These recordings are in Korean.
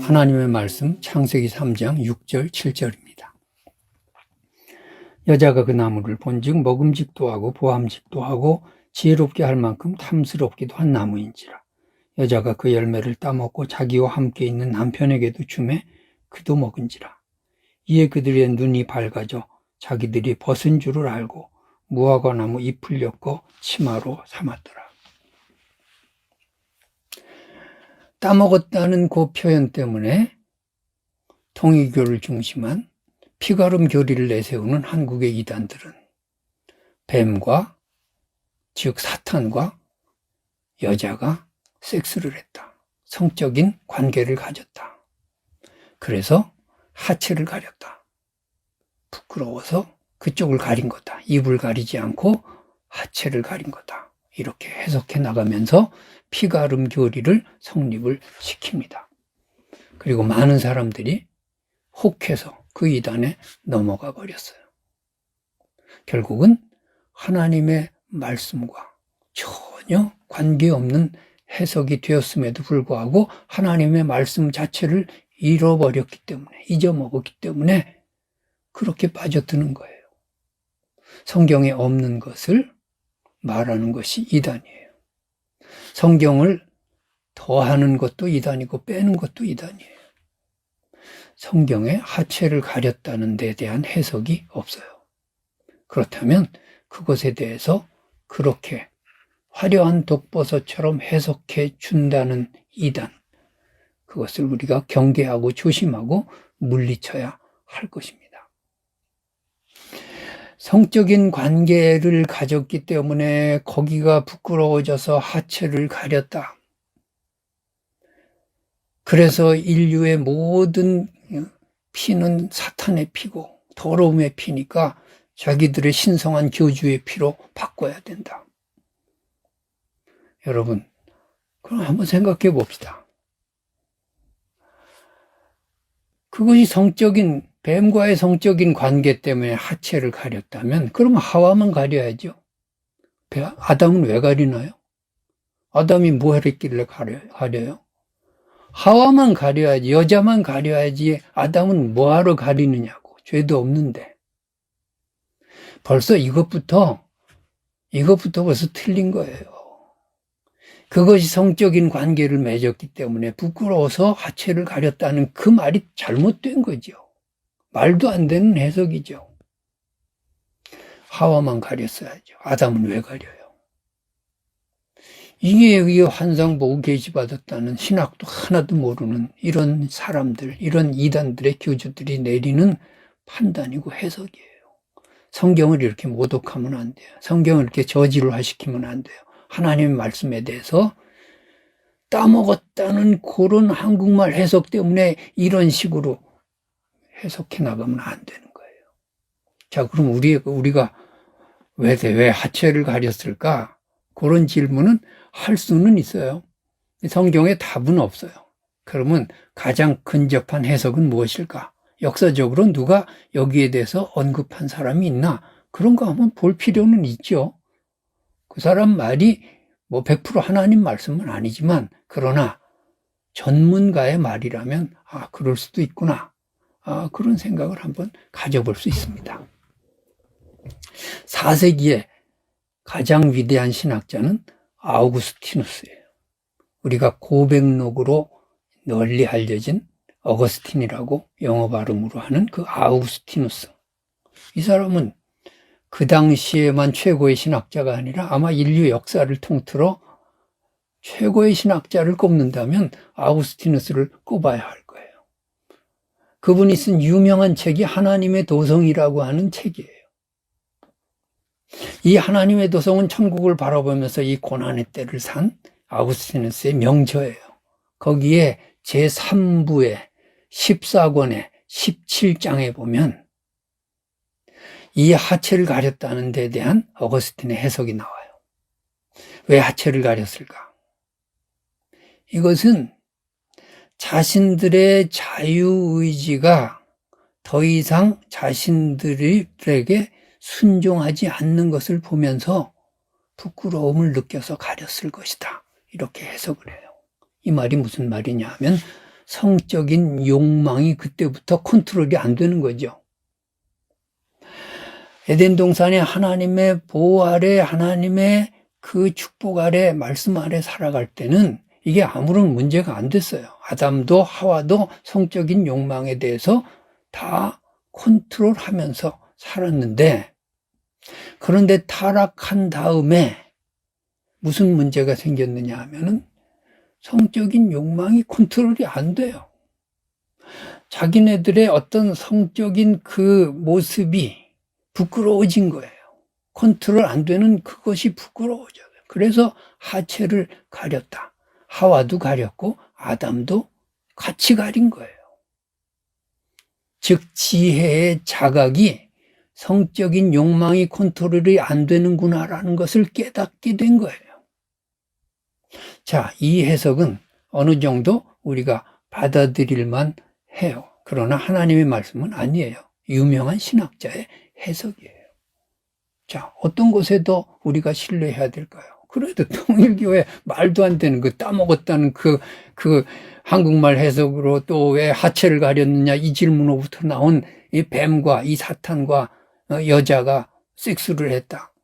하나님의 말씀 창세기 3장 6절 7절입니다. 여자가 그 나무를 본즉 먹음직도 하고 보암직도 하고 지혜롭게 할 만큼 탐스럽기도 한 나무인지라. 여자가 그 열매를 따먹고 자기와 함께 있는 남편에게도 주매 그도 먹은지라. 이에 그들의 눈이 밝아져 자기들이 벗은 줄을 알고 무화과나무 잎을 엮어 치마로 삼았더라. 따먹었다는 그 표현 때문에 통일교를 중심한 피가름 교리를 내세우는 한국의 이단들은 뱀과, 즉 사탄과 여자가 섹스를 했다. 성적인 관계를 가졌다. 그래서 하체를 가렸다. 부끄러워서 그쪽을 가린 거다. 입을 가리지 않고 하체를 가린 거다. 이렇게 해석해 나가면서 피가름 교리를 성립을 시킵니다. 그리고 많은 사람들이 혹해서 그 이단에 넘어가 버렸어요. 결국은 하나님의 말씀과 전혀 관계없는 해석이 되었음에도 불구하고 하나님의 말씀 자체를 잃어버렸기 때문에, 잊어먹었기 때문에 그렇게 빠져드는 거예요. 성경에 없는 것을 말하는 것이 이단이에요. 성경을 더하는 것도 이단이고 빼는 것도 이단이에요. 성경에 하체를 가렸다는 데 대한 해석이 없어요. 그렇다면 그것에 대해서 그렇게 화려한 독버섯처럼 해석해 준다는 이단, 그것을 우리가 경계하고 조심하고 물리쳐야 할 것입니다. 성적인 관계를 가졌기 때문에 거기가 부끄러워져서 하체를 가렸다. 그래서 인류의 모든 피는 사탄의 피고 더러움의 피니까 자기들의 신성한 교주의 피로 바꿔야 된다. 여러분, 그럼 한번 생각해 봅시다. 그것이 뱀과의 성적인 관계 때문에 하체를 가렸다면 그러면 하와만 가려야죠. 아담은 왜 가리나요? 아담이 뭐 했길래 가려요? 하와만 가려야지, 여자만 가려야지 아담은 뭐하러 가리느냐고. 죄도 없는데. 벌써 이것부터 벌써 틀린 거예요. 그것이 성적인 관계를 맺었기 때문에 부끄러워서 하체를 가렸다는 그 말이 잘못된 거죠. 말도 안 되는 해석이죠. 하와만 가렸어야죠. 아담은 왜 가려요? 이게 환상 보고 계시받았다는 신학도 하나도 모르는 이런 사람들, 이런 이단들의 교주들이 내리는 판단이고 해석이에요. 성경을 이렇게 모독하면 안 돼요. 성경을 이렇게 저질화시키면 안 돼요. 하나님의 말씀에 대해서 따먹었다는 그런 한국말 해석 때문에 이런 식으로 해석해 나가면 안 되는 거예요. 자, 그럼 우리가 왜 하체를 가렸을까? 그런 질문은 할 수는 있어요. 성경에 답은 없어요. 그러면 가장 근접한 해석은 무엇일까? 역사적으로 누가 여기에 대해서 언급한 사람이 있나? 그런 거 한번 볼 필요는 있죠. 그 사람 말이 100% 하나님 말씀은 아니지만 그러나 전문가의 말이라면 그럴 수도 있구나. 그런 생각을 한번 가져볼 수 있습니다. 4세기에 가장 위대한 신학자는 아우구스티누스예요. 우리가 고백록으로 널리 알려진 어거스틴이라고 영어 발음으로 하는 그 아우구스티누스. 이 사람은 그 당시에만 최고의 신학자가 아니라 아마 인류 역사를 통틀어 최고의 신학자를 꼽는다면 아우구스티누스를 꼽아야 할 거예요. 그분이 쓴 유명한 책이 하나님의 도성이라고 하는 책이에요. 이 하나님의 도성은 천국을 바라보면서 이 고난의 때를 산 아우구스티누스의 명저예요. 거기에 제3부의 14권의 17장에 보면 이 하체를 가렸다는 데 대한 어거스틴의 해석이 나와요. 왜 하체를 가렸을까? 이것은 자신들의 자유의지가 더 이상 자신들에게 순종하지 않는 것을 보면서 부끄러움을 느껴서 가렸을 것이다. 이렇게 해석을 해요. 이 말이 무슨 말이냐 하면 성적인 욕망이 그때부터 컨트롤이 안 되는 거죠. 에덴 동산에 하나님의 보호 아래, 하나님의 그 축복 아래, 말씀 아래 살아갈 때는 이게 아무런 문제가 안 됐어요. 아담도 하와도 성적인 욕망에 대해서 다 컨트롤하면서 살았는데, 그런데 타락한 다음에 무슨 문제가 생겼느냐 하면은 성적인 욕망이 컨트롤이 안 돼요. 자기네들의 어떤 성적인 그 모습이 부끄러워진 거예요. 컨트롤 안 되는 그것이 부끄러워져요. 그래서 하체를 가렸다. 하와도 가렸고 아담도 같이 가린 거예요. 즉 지혜의 자각이 성적인 욕망이 컨트롤이 안 되는구나라는 것을 깨닫게 된 거예요. 자, 이 해석은 어느 정도 우리가 받아들일만 해요. 그러나 하나님의 말씀은 아니에요. 유명한 신학자의 해석이에요. 자, 어떤 것에 더 우리가 신뢰해야 될까요? 그래도 통일교회 말도 안 되는 그 따먹었다는 그 한국말 해석으로 또 왜 하체를 가렸느냐 이 질문으로부터 나온 이 뱀과 이 사탄과 여자가 섹스를 했다.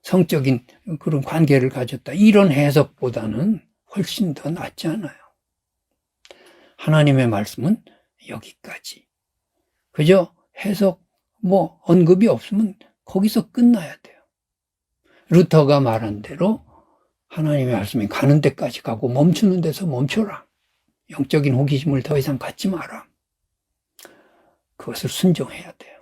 성적인 그런 관계를 가졌다. 이런 해석보다는 훨씬 더 낫지 않아요. 하나님의 말씀은 여기까지. 그저 해석 언급이 없으면 거기서 끝나야 돼요. 루터가 말한 대로 하나님의 말씀이 가는 데까지 가고 멈추는 데서 멈춰라. 영적인 호기심을 더 이상 갖지 마라. 그것을 순종해야 돼요.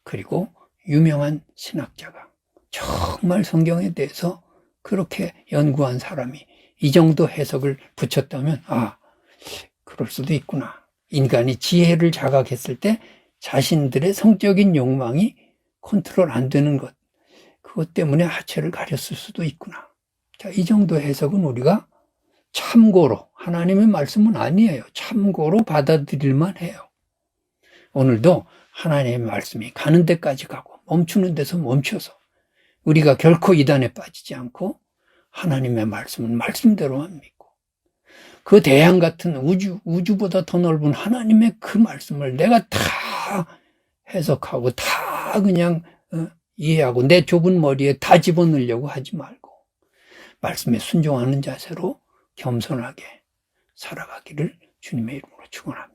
그리고 유명한 신학자가 정말 성경에 대해서 그렇게 연구한 사람이 이 정도 해석을 붙였다면 그럴 수도 있구나. 인간이 지혜를 자각했을 때 자신들의 성적인 욕망이 컨트롤 안 되는 것, 그것 때문에 하체를 가렸을 수도 있구나. 자, 이 정도 해석은 우리가 참고로, 하나님의 말씀은 아니에요. 참고로 받아들일만 해요. 오늘도 하나님의 말씀이 가는 데까지 가고 멈추는 데서 멈춰서 우리가 결코 이단에 빠지지 않고 하나님의 말씀은 말씀대로만 믿고 그 대양 같은 우주보다 더 넓은 하나님의 그 말씀을 내가 다 해석하고 다 그냥 이해하고 내 좁은 머리에 다 집어넣으려고 하지 말고 말씀에 순종하는 자세로 겸손하게 살아가기를 주님의 이름으로 축원합니다.